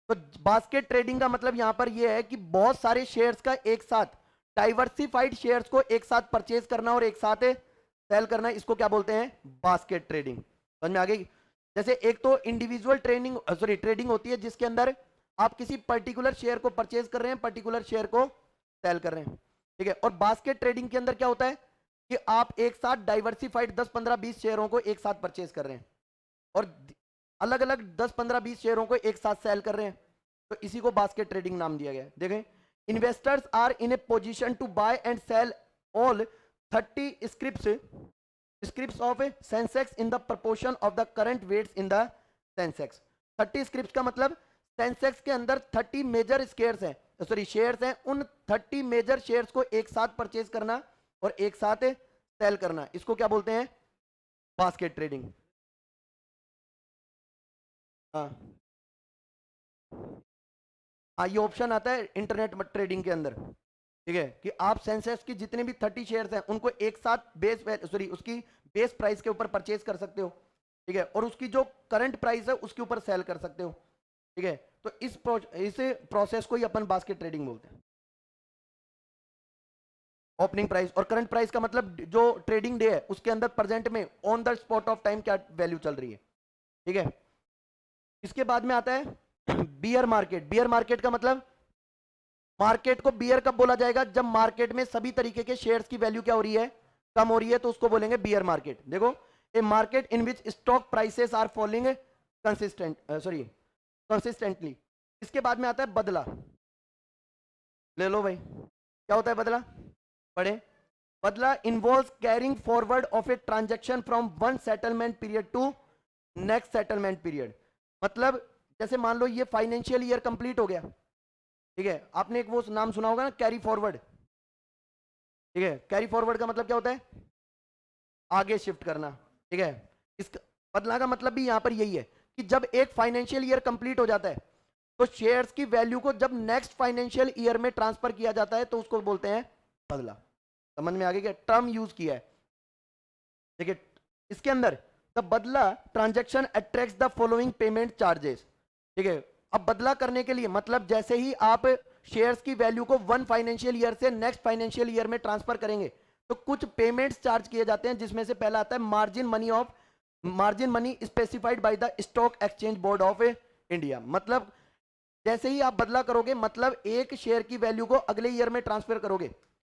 तो बास्केट ट्रेडिंग का मतलब यहां पर यह है कि बहुत सारे शेयर्स का एक साथ, डाइवर्सिफाइड शेयर्स को एक साथ परचेज करना और एक साथ सेल करना, इसको क्या बोलते हैं, बास्केट ट्रेडिंग। समझ में आ गई? जैसे एक तो इंडिविजुअल ट्रेडिंग होती है जिसके अंदर आप किसी पर्टिकुलर शेयर को परचेज कर रहे हैं, पर्टिकुलर शेयर को सेल कर रहे हैं, ठीक है। और बास्केट ट्रेडिंग के अंदर क्या होता है कि आप एक साथ डाइवर्सिफाइड 10, 15, 20 शेयरों को एक साथ परचेज कर रहे हैं और अलग अलग 10, 15, 20 शेयरों को एक साथ सेल कर रहे हैं, तो इसी को बास्केट ट्रेडिंग नाम दिया गया है। देखें, investors are in a position to buy and sell all 30 scripts of a Sensex in the proportion of the current weights in the Sensex. 30 scripts का मतलब सेंसेक्स के अंदर 30 मेजर शेयर्स हैं, उन 30 मेजर शेयर्स को एक साथ परचेज करना और एक साथ सेल करना, इसको क्या बोलते हैं, बास्केट ट्रेडिंग। हाँ हाँ, ये ऑप्शन आता है इंटरनेट ट्रेडिंग के अंदर, ठीक है, कि आप सेंसेक्स की जितने भी 30 शेयर्स हैं उनको एक साथ उसकी बेस प्राइस के ऊपर परचेज कर सकते हो, ठीक है, और उसकी जो करंट प्राइस है उसके ऊपर सेल कर सकते हो, ठीक है। तो इस प्रोसेस को ही अपन बास्केट ट्रेडिंग बोलते हैं। ओपनिंग प्राइस और करंट प्राइस का मतलब जो ट्रेडिंग डे है उसके अंदर प्रेजेंट में on the spot of time क्या वैल्यू चल रही है, ठीक है। इसके बाद में आता है बियर मार्केट। बियर मार्केट का मतलब, मार्केट को बियर कब बोला जाएगा, जब मार्केट में सभी तरीके के शेयर्स की वैल्यू क्या हो रही है, कम हो रही है, तो उसको बोलेंगे बियर मार्केट। देखो, a market in which stock prices are falling consistently. इसके बाद में आता है बदला। ले लो भाई, क्या होता है बदला, पढ़े। Badla involves carrying forward of a transaction from one settlement period to next settlement period. मतलब जैसे मान लो ये फाइनेंशियल ईयर कंप्लीट हो गया, ठीक है, आपने एक वो नाम सुना होगा ना, कैरी फॉरवर्ड, ठीक है। कैरी फॉरवर्ड का मतलब क्या होता है, आगे शिफ्ट करना, ठीक है। इसका बदला का मतलब भी यहां पर यही है कि जब एक फाइनेंशियल ईयर कंप्लीट हो जाता है तो शेयर्स की वैल्यू को जब नेक्स्ट फाइनेंशियल ईयर में ट्रांसफर किया जाता है तो उसको बोलते हैं बदला। समझ में आ गया क्या, टर्म यूज किया है, देखिए इसके अंदर द बदला transaction attracts the following payment charges, ठीक है। अब बदला करने के लिए मतलब जैसे ही आप शेयर्स की वैल्यू को वन फाइनेंशियल ईयर से नेक्स्ट फाइनेंशियल ईयर में ट्रांसफर करेंगे तो कुछ पेमेंट्स चार्ज किए जाते हैं, जिसमें से पहला आता है margin money specified by the stock exchange board of India. मतलब जैसे ही आप बदला करोगे, मतलब एक शेयर की वैल्यू को अगले ईयर में ट्रांसफर करोगे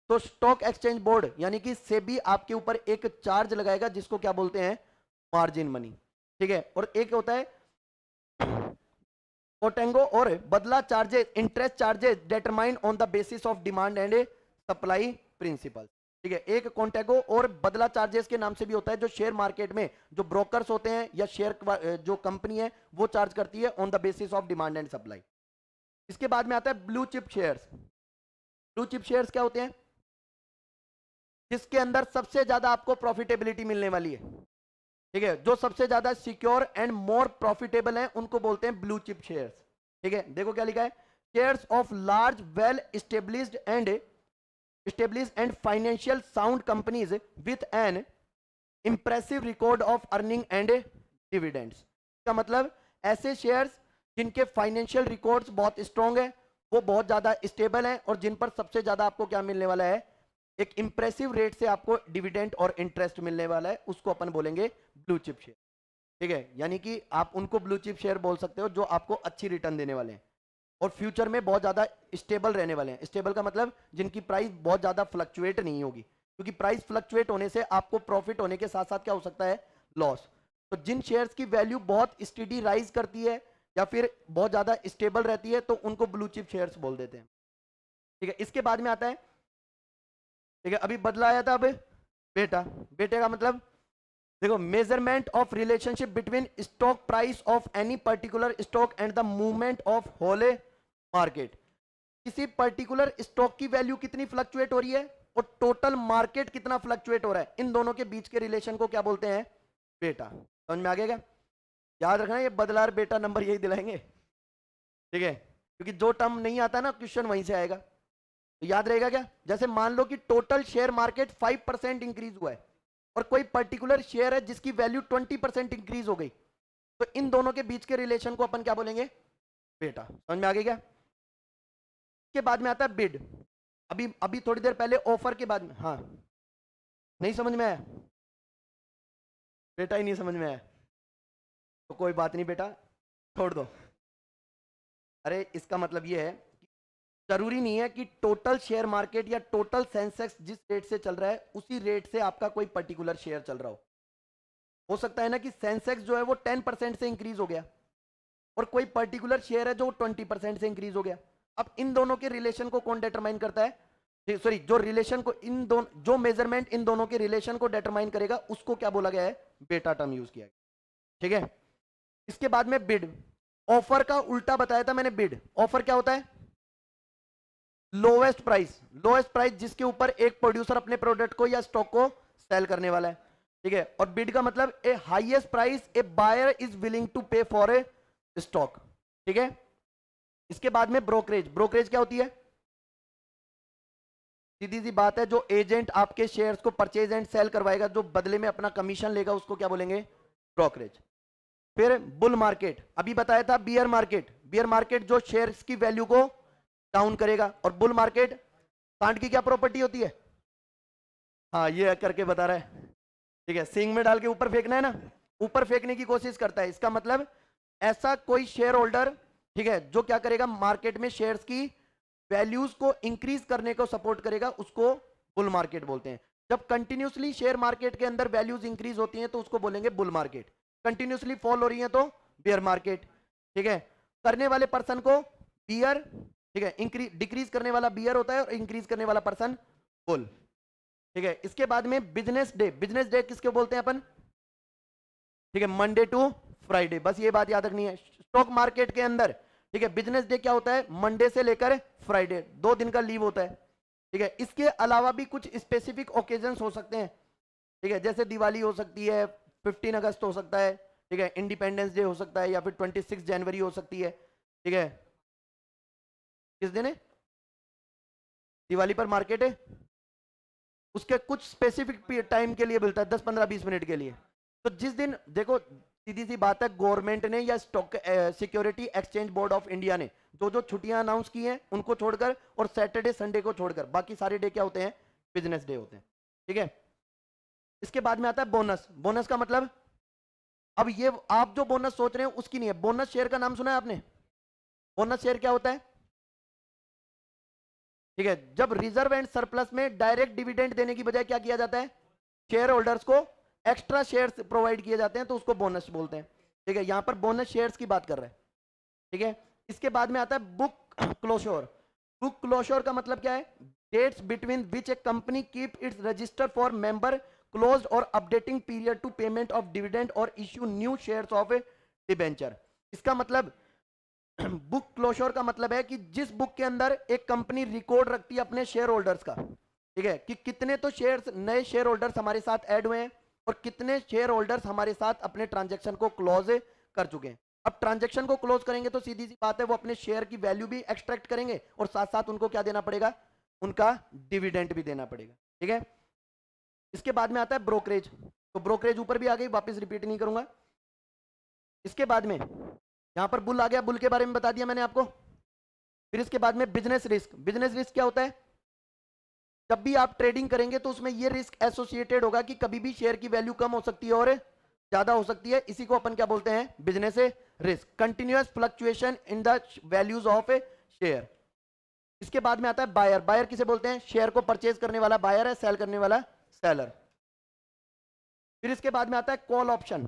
तो स्टॉक एक्सचेंज बोर्ड यानी कि सेबी आपके ऊपर एक चार्ज लगाएगा जिसको क्या बोलते हैं, मार्जिन मनी, ठीक है। और एक होता है कोटेंगो और badla charges, interest charges determined on the basis of demand and supply principal, ठीक है। एक कॉन्टेगो और बदला चार्जेस के नाम से भी होता है, जो शेयर मार्केट में जो ब्रोकर्स होते हैं या शेयर जो कंपनी है वो चार्ज करती है on the basis of demand and supply. इसके बाद में आता है blue chip shares. Blue chip shares क्या होते हैं, जिसके अंदर सबसे ज्यादा आपको प्रॉफिटेबिलिटी मिलने वाली है, ठीक है, जो सबसे ज्यादा सिक्योर एंड मोर प्रॉफिटेबल हैं उनको बोलते हैं ब्लू चिप शेयर्स, ठीक है। देखो क्या लिखा है, shares of large well established and financial sound companies with an impressive record of earning and dividends। का मतलब ऐसे शेयर्स जिनके फाइनेंशियल रिकॉर्ड्स बहुत स्ट्रांग है, वो बहुत ज्यादा स्टेबल हैं और जिन पर सबसे ज्यादा आपको क्या मिलने वाला है, एक इंप्रेसिव रेट से आपको डिविडेंड और इंटरेस्ट मिलने वाला है, उसको अपन बोलेंगे ब्लू चिप शेयर। ठीक है, यानी कि आप उनको ब्लू चिप शेयर बोल सकते हो जो आपको अच्छी रिटर्न देने वाले हैं और फ्यूचर में बहुत ज्यादा स्टेबल रहने वाले हैं। स्टेबल का मतलब जिनकी प्राइस बहुत ज्यादा फ्लक्चुएट नहीं होगी, क्योंकि प्राइस फ्लक्चुएट होने से आपको प्रॉफिट होने के साथ साथ क्या हो सकता है, लॉस। तो जिन शेयर्स की वैल्यू बहुत स्टेडी राइज करती है या फिर बहुत ज्यादा स्टेबल रहती है तो उनको ब्लू चिप शेयर्स बोल देते हैं। ठीक है, इसके बाद में आता है, ठीक है, अभी बदला आया था अब बेटा। बेटे का मतलब देखो, measurement of relationship between stock price of any particular stock and the movement of whole market. किसी पर्टिकुलर स्टॉक की वैल्यू कितनी फ्लक्चुएट हो रही है और टोटल मार्केट कितना फ्लक्चुएट हो रहा है, इन दोनों के बीच के रिलेशन को क्या बोलते हैं, बेटा। समझ में आ गया क्या? याद रखना, ये बदलार बेटा नंबर यही दिलाएंगे, ठीक है, क्योंकि जो टर्म नहीं आता ना क्वेश्चन वहीं से आएगा। तो याद रहेगा क्या? जैसे मान लो कि टोटल शेयर मार्केट 5% इंक्रीज हुआ है और कोई पर्टिकुलर शेयर है जिसकी वैल्यू 20% इंक्रीज हो गई, तो इन दोनों के बीच के रिलेशन को अपन क्या बोलेंगे, बेटा। समझ में आ गया क्या? के बाद में आता है बिड। अभी अभी थोड़ी देर पहले ऑफर के बाद में, हाँ नहीं समझ में आया, बेटा ही नहीं समझ में आया तो कोई बात नहीं बेटा, छोड़ दो। अरे इसका मतलब ये है कि जरूरी नहीं है कि टोटल शेयर मार्केट या टोटल सेंसेक्स जिस रेट से चल रहा है उसी रेट से आपका कोई पर्टिकुलर शेयर चल रहा हो सकता है ना कि सेंसेक्स जो है वो 10% से इंक्रीज हो गया और कोई पर्टिकुलर शेयर है जो 20% से इंक्रीज हो गया। अब इन दोनों के रिलेशन को कौन डिटरमाइन करता है, सॉरी, जो रिलेशन को इन दोनों, जो मेजरमेंट इन दोनों के रिलेशन को डिटरमाइन करेगा उसको क्या बोला गया है, बेटा टर्म यूज किया गया। ठीक है, इसके बाद में बिड। ऑफर का उल्टा बताया था मैंने, बिड। ऑफर क्या होता है, लोवेस्ट प्राइस। लोवेस्ट प्राइस जिसके ऊपर एक प्रोड्यूसर अपने प्रोडक्ट को या स्टॉक को सेल करने वाला है। ठीक है, और बिड का मतलब a highest price a buyer is willing to pay for a stock. ठीक है, इसके बाद में ब्रोकरेज। ब्रोकरेज क्या होती है, सीधी सी बात है, जो एजेंट आपके शेयर्स को परचेज एंड सेल करवाएगा, जो बदले में अपना कमीशन लेगा, उसको क्या बोलेंगे, ब्रोकरेज। फिर बुल मार्केट, अभी बताया था बियर मार्केट। बियर मार्केट जो शेयर्स की वैल्यू को डाउन करेगा, और बुल मार्केट, सांड की क्या प्रॉपर्टी होती है, हाँ ये करके बता रहा है, ठीक है, सींग में डाल के ऊपर फेंकना है ना, ऊपर फेंकने की कोशिश करता है। इसका मतलब ऐसा कोई शेयर होल्डर, ठीक है, जो क्या करेगा, मार्केट में शेयर्स की वैल्यूज को इंक्रीज करने को सपोर्ट करेगा, उसको बुल मार्केट बोलते हैं। जब कंटिन्यूसली शेयर मार्केट के अंदर वैल्यूज इंक्रीज होती हैं तो उसको बोलेंगे बुल मार्केट। कंटिन्यूसली फॉल हो रही है तो बियर मार्केट। ठीक है, करने वाले पर्सन को बियर, ठीक है, इंक्रीज डिक्रीज करने वाला बियर होता है और इंक्रीज करने वाला पर्सन बुल। ठीक है, इसके बाद में बिजनेस डे। बिजनेस डे किसके बोलते हैं अपन, ठीक है, मंडे टू फ्राइडे, बस ये बात याद रखनी है। स्टॉक मार्केट के अंदर, ठीक है, बिजनेस डे क्या होता है, मंडे से लेकर फ्राइडे, 2 दिन का लीव होता है। ठीक है, इसके अलावा भी कुछ स्पेसिफिक ओकेजन्स हो सकते हैं, ठीक है, जैसे दिवाली हो सकती है, 15 अगस्त हो सकता है, ठीक है, इंडिपेंडेंस डे हो सकता है, या फिर 26 जनवरी हो सकती है। ठीक है, किस दिन है दिवाली पर मार्केट है, उसके कुछ स्पेसिफिक टाइम के लिए मिलता है, 10-15-20 मिनट के लिए। तो जिस दिन देखो, सीधी सी बात है, गवर्नमेंट ने या stock security exchange board of India ने जो जो छुट्टियां अनाउंस की हैं उनको छोड़कर, और सैटरडे संडे को छोड़कर बाकी सारे डे क्या होते हैं, बिजनेस डे होते हैं। ठीक है, इसके बाद में आता है बोनस। बोनस का मतलब, अब ये आप जो बोनस सोच रहे हैं उसकी नहीं है, बोनस शेयर का नाम सुना है आपने? बोनस शेयर क्या होता है, ठीक है, जब रिजर्व एंड सरप्लस में डायरेक्ट डिविडेंड देने की बजाय क्या किया जाता है, शेयर होल्डर्स को एक्स्ट्रा शेयर्स प्रोवाइड किए जाते हैं, तो उसको बोनस बोलते हैं। ठीक है, यहां पर बोनस शेयर्स की बात कर रहे हैं। ठीक है, इसके बाद में आता है बुक क्लोजर। बुक क्लोजर का मतलब क्या है, dates between which a company keep its register for member closed और updating period to payment of dividend और issue new shares of a debenture. इसका मतलब बुक क्लोजर का मतलब है कि जिस बुक के अंदर एक कंपनी रिकॉर्ड रखती है अपने शेयर होल्डर्स का, ठीक है, कि कितने तो शेयर्स, नए शेयर होल्डर्स हमारे साथ ऐड हुए हैं और कितने शेयर होल्डर्स हमारे साथ अपने ट्रांजैक्शन को क्लोज कर चुके हैं। अब ट्रांजैक्शन को क्लोज करेंगे तो सीधी सी बात है, वो अपने शेयर की वैल्यू भी एक्सट्रैक्ट करेंगे और साथ साथ उनको क्या देना पड़ेगा, उनका डिविडेंड भी देना पड़ेगा। ठीक है, इसके बाद में आता है ब्रोकरेज। तो ब्रोकरेज ऊपर भी आ गई, वापस रिपीट नहीं करूंगा। इसके बाद में यहां पर बुल आ गया, बुल के बारे में बता दिया मैंने आपको। फिर इसके बाद में बिजनेस रिस्क। बिजनेस रिस्क क्या होता है, जब भी आप ट्रेडिंग करेंगे तो उसमें यह रिस्क एसोसिएटेड होगा कि कभी भी शेयर की वैल्यू कम हो सकती है और ज्यादा हो सकती है, इसी को अपन क्या बोलते हैं, business risk. Continuous fluctuation in the values of A share. इसके बाद में आता है बायर। बायर किसे बोलते हैं, शेयर को परचेज करने वाला बायर है, सेल करने वाला सेलर। फिर इसके बाद में आता है कॉल ऑप्शन।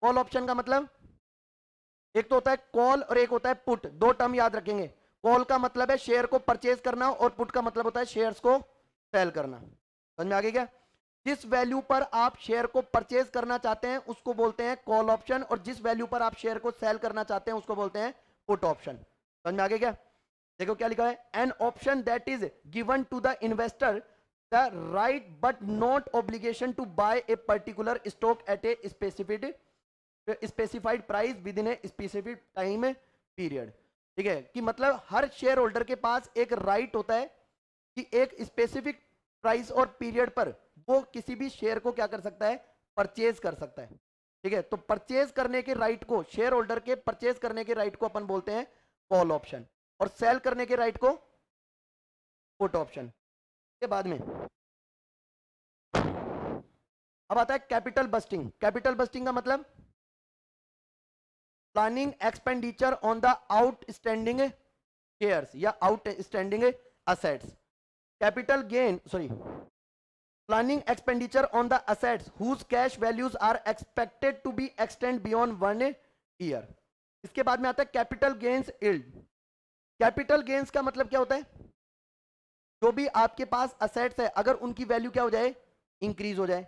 कॉल ऑप्शन का मतलब एक तो होता है कॉल और एक होता है पुट। दो टर्म याद रखेंगे। कॉल का मतलब है शेयर को परचेज करना और पुट का मतलब होता है शेयर्स को सेल करना। समझ में आ गया क्या? जिस वैल्यू पर आप शेयर को परचेज करना चाहते हैं उसको बोलते हैं कॉल ऑप्शन, और जिस वैल्यू पर आप शेयर को सेल करना चाहते हैं उसको बोलते हैं पुट ऑप्शन। समझ में आ गया क्या? देखो क्या लिखा है, an option that is given to the investor the right but not obligation to buy a particular stock at a specified price within a specific time period. ठीक है, कि मतलब हर शेयर होल्डर के पास एक राइट होता है कि एक स्पेसिफिक प्राइस और पीरियड पर वो किसी भी शेयर को क्या कर सकता है, परचेज कर सकता है। ठीक है, तो परचेज करने के राइट को, शेयर होल्डर के परचेज करने के राइट को अपन बोलते हैं कॉल ऑप्शन, और सेल करने के राइट को पुट ऑप्शन। के बाद में अब आता है कैपिटल बस्टिंग। कैपिटल बस्टिंग का मतलब planning expenditure on the outstanding shares या outstanding assets. Capital gain planning expenditure on the assets whose cash values are expected to be extend beyond 1 year. इसके बाद में आता है capital gains yield. Capital gains का मतलब क्या होता है, जो भी आपके पास असेट्स है अगर उनकी वैल्यू क्या हो जाए, इंक्रीज हो जाए।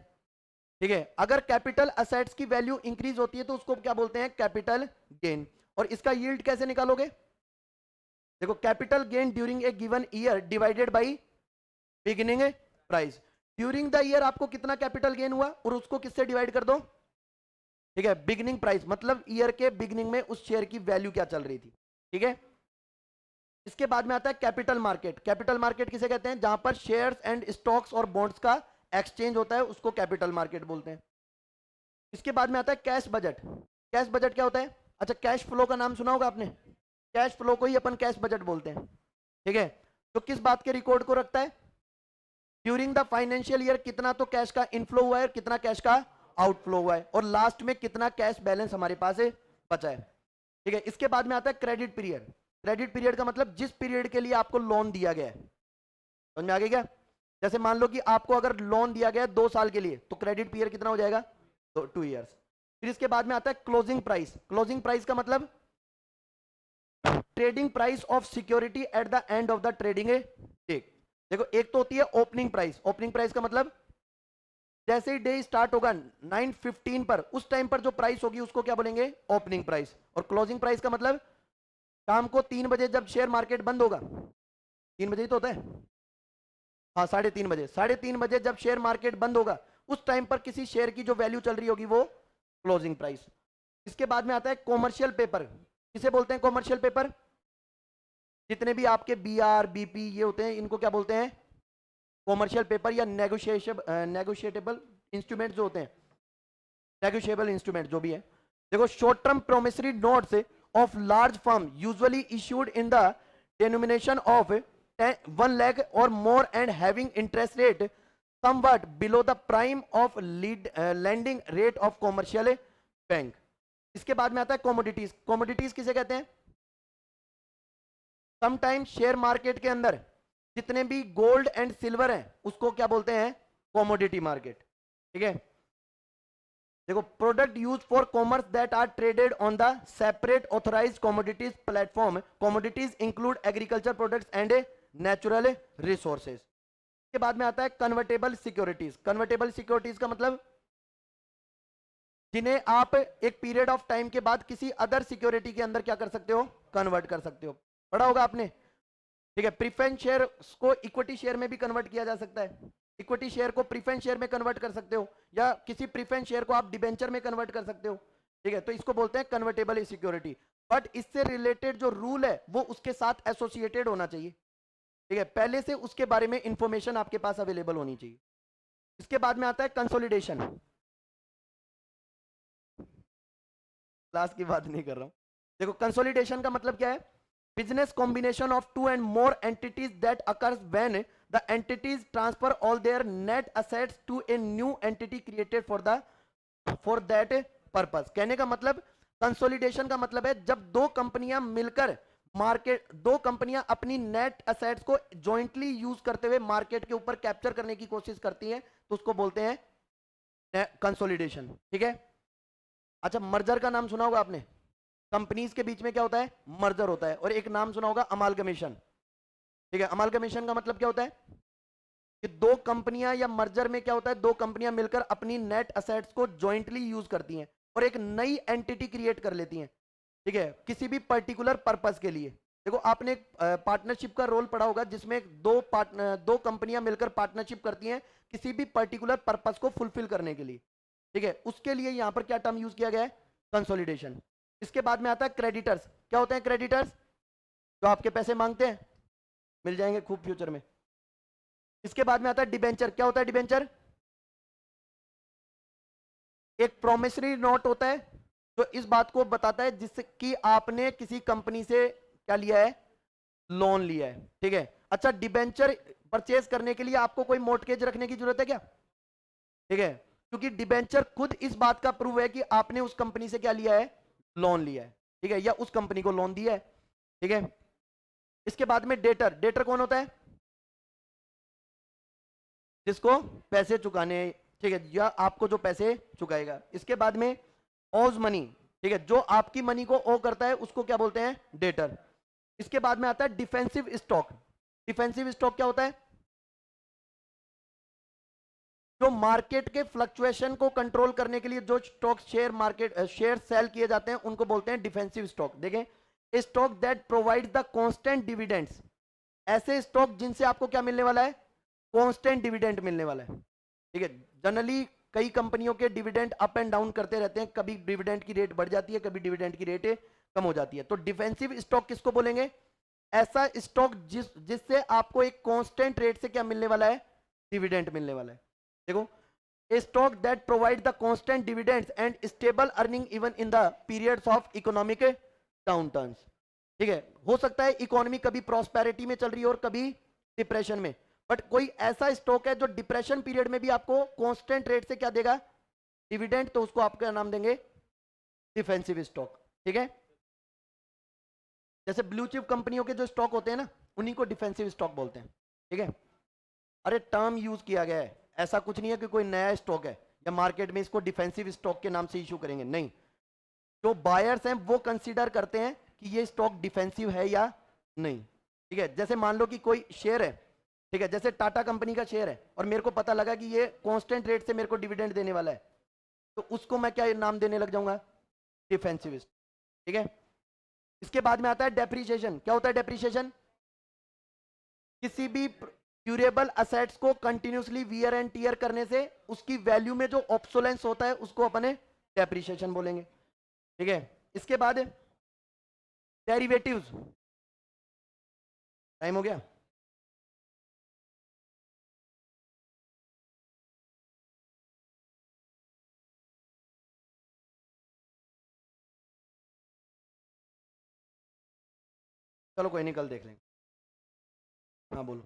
ठीक है, अगर कैपिटल असेट्स की वैल्यू इंक्रीज होती है तो उसको क्या बोलते हैं, कैपिटल गेन। और इसका यील्ड कैसे निकालोगे, देखो capital gain during a given year divided by beginning price. During the year आपको कितना कैपिटल गेन हुआ और उसको किससे डिवाइड कर दो, ठीक है, बिगिनिंग प्राइस, मतलब ईयर के बिगिनिंग में उस शेयर की वैल्यू क्या चल रही थी। ठीक है, इसके बाद में आता है कैपिटल मार्केट। कैपिटल मार्केट किसे कहते हैं, जहां पर शेयर्स एंड स्टॉक्स और बॉन्ड्स का एक्सचेंज होता है उसको कैपिटल मार्केट बोलते हैं। इसके बाद में आता है कैश बजट। कैश बजट क्या होता है, अच्छा कैश फ्लो का नाम सुना होगा आपने, कैश फ्लो को ही अपन कैश बजट बोलते हैं। ठीक है, तो किस बात के रिकॉर्ड को रखता है, ड्यूरिंग द फाइनेंशियल ईयर कितना तो कैश का इनफ्लो हुआ है और कितना कैश का आउटफ्लो हुआ है, और लास्ट में कितना कैश बैलेंस हमारे पास है बचा है। ठीक है, इसके बाद में आता है क्रेडिट पीरियड। क्रेडिट पीरियड का मतलब जिस पीरियड के लिए आपको लोन दिया गया है। समझ में आ गया क्या? जैसे मान लो कि आपको अगर लोन दिया गया है 2 साल के लिए तो क्रेडिट पीरियड कितना हो जाएगा, 2 ईयर्स। फिर इसके बाद में आता है क्लोजिंग प्राइस। क्लोजिंग प्राइस का मतलब trading price of security at the end of the trading day. देखो एक तो होती है ओपनिंग प्राइस। ओपनिंग प्राइस का मतलब जैसे ही डे स्टार्ट होगा 9:15 पर, उस टाइम पर जो प्राइस होगी उसको क्या बोलेंगे, ओपनिंग प्राइस। और क्लोजिंग प्राइस का मतलब शाम को 3 बजे जब शेयर मार्केट बंद होगा, 3 बजे ही तो होता है, हाँ 3:30 बजे, 3:30 बजे जब शेयर मार्केट बंद होगा उस टाइम पर किसी शेयर की जो वैल्यू चल रही होगी वो क्लोजिंग प्राइस। इसके बाद में आता है कॉमर्शियल पेपर। किसे बोलते हैं कॉमर्शियल पेपर, जितने भी आपके बीआर बीपी ये होते हैं इनको क्या बोलते हैं, कॉमर्शियल पेपर या नेगोशिएटेबल इंस्ट्रूमेंट जो होते हैं, नेगोशिएबल इंस्ट्रूमेंट जो भी है। देखो short term promissory notes of large firm usually issued in the denomination of 1 lakh or more and having interest rate somewhat below the prime of lending rate of commercial bank। इसके बाद में आता है commodities. Commodities किसे कहते हैं, sometime share market के अंदर जितने भी गोल्ड एंड सिल्वर हैं उसको क्या बोलते हैं, कमोडिटी मार्केट। ठीक है, देखो product use for commerce that are traded on the separate authorised commodities platform. Commodities include agriculture products and natural resources. के बाद में आता है कन्वर्टेबल सिक्योरिटीज। कन्वर्टेबल सिक्योरिटीज का मतलब जिन्हें आप एक पीरियड ऑफ टाइम के बाद किसी अदर सिक्योरिटी के अंदर क्या कर सकते हो, कन्वर्ट कर सकते हो। पढ़ा होगा आपने। ठीक है, प्रीफरेंस शेयर को इक्विटी शेयर में भी कन्वर्ट किया जा सकता है। इक्विटी शेयर को प्रीफरेंस शेयर में कन्वर्ट कर सकते हो, या किसी प्रीफरेंस शेयर को आप डिबेंचर में कन्वर्ट कर सकते हो। ठीक है, तो इसको बोलते हैं कन्वर्टेबल सिक्योरिटी। बट इससे रिलेटेड जो रूल है वो उसके साथ एसोसिएटेड होना चाहिए। ठीक है, पहले से उसके बारे में इंफॉर्मेशन आपके पास अवेलेबल होनी चाहिए। इसके बाद में आता है कंसोलिडेशन। क्लास की बात नहीं कर रहा हूं। देखो कंसोलिडेशन का मतलब क्या है, business combination of 2 and more entities that occurs when the entities transfer all their net assets to a new entity created for that purpose. कहने का मतलब कंसोलिडेशन का मतलब है जब दो कंपनियां मिलकर दो कंपनियां अपनी नेट असेट्स को जॉइंटली यूज करते हुए मार्केट के ऊपर कैप्चर करने की कोशिश करती हैं, तो उसको बोलते हैं कंसोलिडेशन। ठीक है। अच्छा, मर्जर का नाम सुना होगा आपने। कंपनीज के बीच में क्या होता है? मर्जर होता है। और एक नाम सुना होगा अमालगमेशन। ठीक है। अमालगमेशन का मतलब क्या होता है कि दो कंपनियां या मर्जर में क्या होता है, दो कंपनियां मिलकर अपनी नेट असेट्स को जॉइंटली यूज करती हैं और एक नई एंटिटी क्रिएट कर लेती हैं। ठीक है, किसी भी पर्टिकुलर पर्पस के लिए। देखो, आपने एक पार्टनरशिप का रोल पढ़ा होगा जिसमें दो कंपनियां मिलकर पार्टनरशिप करती हैं किसी भी पर्टिकुलर पर्पस को फुलफिल करने के लिए। ठीक है, उसके लिए यहां पर क्या टर्म यूज किया गया है? कंसोलिडेशन। इसके बाद में आता है क्रेडिटर्स। क्या होते हैं क्रेडिटर्स? जो आपके पैसे मांगते हैं, मिल जाएंगे खूब फ्यूचर में। इसके बाद में आता है डिबेंचर। क्या होता है डिबेंचर? एक प्रोमिसरी नोट होता है जो इस बात को बताता है जिससे कि आपने किसी कंपनी से क्या लिया है? लोन लिया है। ठीक है। अच्छा, डिबेंचर परचेज करने के लिए आपको कोई मोर्टगेज रखने की जरूरत है क्या? ठीक है, क्योंकि डिबेंचर खुद इस बात का प्रूव है कि आपने उस कंपनी से क्या लिया है? लोन लिया है। ठीक है, या उस कंपनी को लोन दिया है। ठीक है। इसके बाद में डेटर। डेटर कौन होता है? जिसको पैसे चुकाने। ठीक है, या आपको जो पैसे चुकाएगा। इसके बाद में ओज मनी। ठीक है, जो आपकी मनी को ओ करता है उसको क्या बोलते हैं? डेटर। इसके बाद में आता है डिफेंसिव स्टॉक। डिफेंसिव स्टॉक क्या होता है? जो मार्केट के फ्लक्चुएशन को कंट्रोल करने के लिए जो स्टॉक शेयर सेल किए जाते हैं उनको बोलते हैं डिफेंसिव स्टॉक। देखें, stock that provide the constant dividends. ऐसे स्टॉक जिनसे आपको क्या मिलने वाला है? कांस्टेंट डिविडेंड मिलने वाला है। ठीक है। जनरली कई कंपनियों के डिविडेंड अप एंड डाउन करते रहते हैं, कभी डिविडेंड की रेट बढ़ जाती है, कभी डिविडेंड की रेट कम हो जाती है। तो डिफेंसिव स्टॉक किसको बोलेंगे? ऐसा स्टॉक जिससे आपको एक कांस्टेंट रेट से क्या मिलने वाला है? डिविडेंड मिलने वाला है। देखो, a stock that provide the constant dividends and stable earning even in the periods of economic downturns। ठीक है, हो सकता है इकोनॉमी कभी प्रॉस्पेरिटी में चल रही है और कभी डिप्रेशन में, बट कोई ऐसा स्टॉक है जो डिप्रेशन पीरियड में भी आपको कांस्टेंट रेट से क्या देगा? डिविडेंड। तो उसको आप क्या नाम देंगे? Defensive stock. ठीक है। जैसे ब्लू चिप कंपनियों के जो स्टॉक होते हैं ना, उन्हीं को डिफेंसिव स्टॉक बोलते हैं। ठीक है। अरे, टर्म यूज किया गया है, ऐसा कुछ नहीं है कि कोई नया स्टॉक है या मार्केट में इसको डिफेंसिव स्टॉक के नाम से इशू करेंगे, नहीं। जो बायर्स हैं वो कंसीडर करते हैं कि ये स्टॉक डिफेंसिव है या नहीं। ठीक है, जैसे मान लो कि कोई शेयर है। ठीक है, जैसे टाटा कंपनी का शेयर है और मेरे को पता लगा कि ये कांस्टेंट रेट से मेरे को डिविडेंड देने वाला है, तो उसको मैं क्या नाम देने लग जाऊंगा? डिफेंसिव। ठीक है। इसके बाद में आता है डेप्रीशिएशन। क्या होता है डेप्रीशिएशन? किसी भी ड्यूरेबल असेट्स को कंटिन्यूसली वियर एंड टीयर करने से उसकी वैल्यू में जो ऑब्सोलेंस होता है उसको अपने डेप्रीशिएशन बोलेंगे। ठीक है। इसके बाद डेरिवेटिव्स। टाइम हो गया। चलो कोई नहीं, कल देख लेंगे। हाँ बोलो।